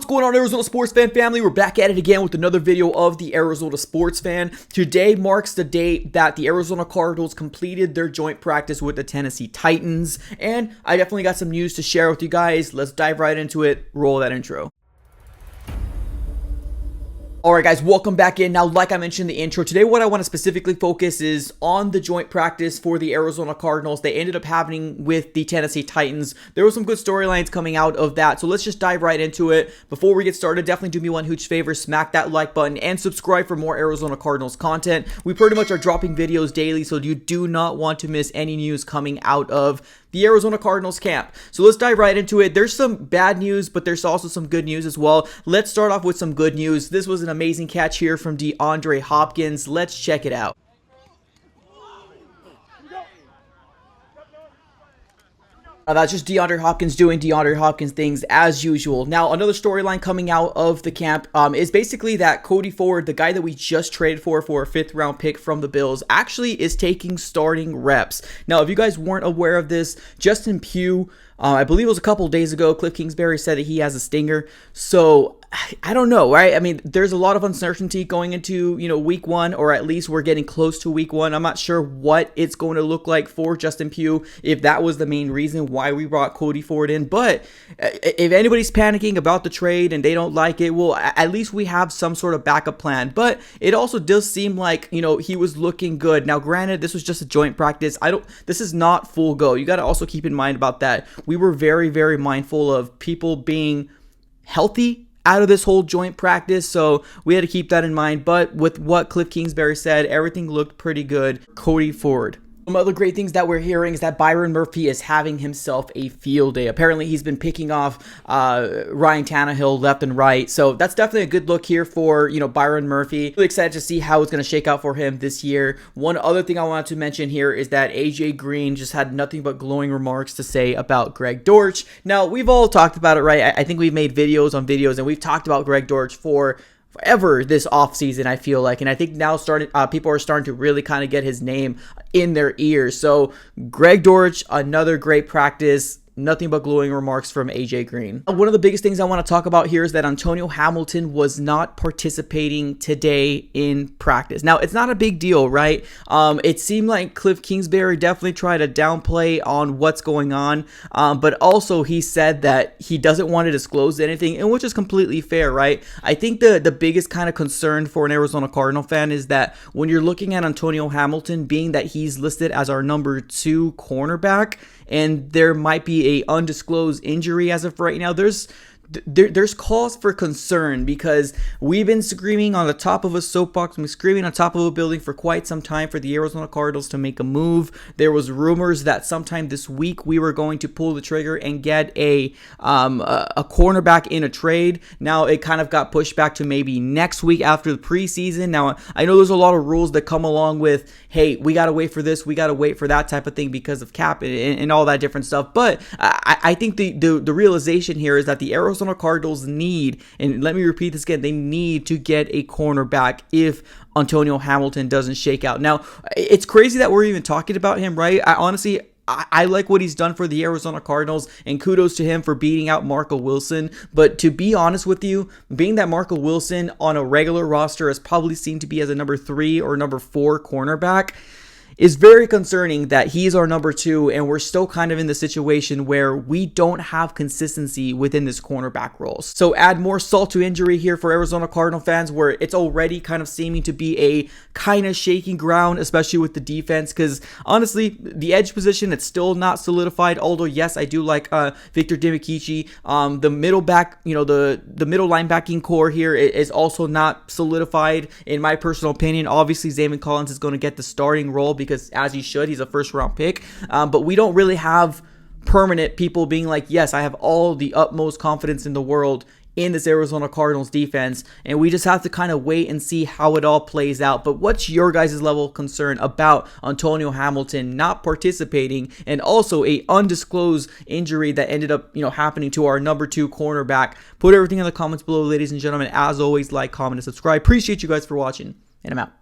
going on, Arizona Sports Fan family? We're back at it again with another video of the Arizona Sports Fan. Today marks the date that the Arizona Cardinals completed their joint practice with the Tennessee Titans, and I definitely got some news to share with you guys. Let's dive right into it. Roll that intro. Alright guys, welcome back in. Now, like I mentioned in the intro, today what I want to specifically focus is on the joint practice for the Arizona Cardinals. They ended up happening with the Tennessee Titans. There were some good storylines coming out of that, so let's just dive right into it. Before we get started, definitely do me one huge favor, smack that like button and subscribe for more Arizona Cardinals content. We pretty much are dropping videos daily, so you do not want to miss any news coming out of the Arizona Cardinals camp. So let's dive right into it. There's some bad news, but there's also some good news as well. Let's start off with some good news. This was an amazing catch here from DeAndre Hopkins. Let's check it out. That's just DeAndre Hopkins doing DeAndre Hopkins things as usual. Now, another storyline coming out of the camp is basically that Cody Ford, the guy that we just traded for a 5th round pick from the Bills, actually is taking starting reps. Now, if you guys weren't aware of this, Justin Pugh, I believe it was a couple days ago, Cliff Kingsbury said that he has a stinger. So I don't know, right? I mean, there's a lot of uncertainty going into, week one, or at least we're getting close to week one. I'm not sure what it's going to look like for Justin Pugh, if that was the main reason why we brought Cody Ford in. But if anybody's panicking about the trade and they don't like it, well, at least we have some sort of backup plan. But it also does seem like, he was looking good. Now, granted, this was just a joint practice. This is not full go. You got to also keep in mind about that. We were very, very mindful of people being healthy out of this whole joint practice, so we had to keep that in mind. But with what Cliff Kingsbury said, everything looked pretty good. Cody Ford. Some other great things that we're hearing is that Byron Murphy is having himself a field day. Apparently, he's been picking off Ryan Tannehill left and right. So that's definitely a good look here for, Byron Murphy. Really excited to see how it's going to shake out for him this year. One other thing I wanted to mention here is that AJ Green just had nothing but glowing remarks to say about Greg Dortch. Now, we've all talked about it, right? I think we've made videos on videos, and we've talked about Greg Dortch for forever this offseason, I feel like, and I think now people are starting to really kind of get his name in their ears. So Greg Dortch, another great practice. Nothing but glowing remarks from AJ Green. One of the biggest things I want to talk about here is that Antonio Hamilton was not participating today in practice. Now, it's not a big deal, right? It seemed like Cliff Kingsbury definitely tried to downplay on what's going on, but also he said that he doesn't want to disclose anything, and which is completely fair, right? I think the biggest kind of concern for an Arizona Cardinal fan is that when you're looking at Antonio Hamilton, being that he's listed as our number 2 cornerback, and there might be a undisclosed injury as of right now, there's cause for concern, because we've been screaming on the top of a soapbox, we've been screaming on top of a building for quite some time for the Arizona Cardinals to make a move. There was rumors that sometime this week we were going to pull the trigger and get a cornerback in a trade. Now it kind of got pushed back to maybe next week after the preseason. Now I know there's a lot of rules that come along with, hey, we got to wait for this, we got to wait for that type of thing because of cap and all that different stuff. But I think the realization here is that the Arizona Cardinals need, and let me repeat this again, they need to get a cornerback if Antonio Hamilton doesn't shake out. Now, it's crazy that we're even talking about him, right? I like what he's done for the Arizona Cardinals, and kudos to him for beating out Marco Wilson. But to be honest with you, being that Marco Wilson on a regular roster is probably seen to be as a number 3 or number 4 cornerback, is very concerning that he's our number 2, and we're still kind of in the situation where we don't have consistency within this cornerback role. So add more salt to injury here for Arizona Cardinal fans, where it's already kind of seeming to be a kind of shaky ground, especially with the defense, because honestly, the edge position, it's still not solidified, although yes, I do like Victor Dimikichi. The middle back, the middle linebacking core here is also not solidified in my personal opinion. Obviously, Zaven Collins is going to get the starting role because as he should, he's a 1st round pick, but we don't really have permanent people being like, yes, I have all the utmost confidence in the world in this Arizona Cardinals defense, and we just have to kind of wait and see how it all plays out. But what's your guys' level of concern about Antonio Hamilton not participating, and also a undisclosed injury that ended up happening to our number 2 cornerback? Put everything in the comments below, ladies and gentlemen. As always, like, comment, and subscribe. Appreciate you guys for watching, and I'm out.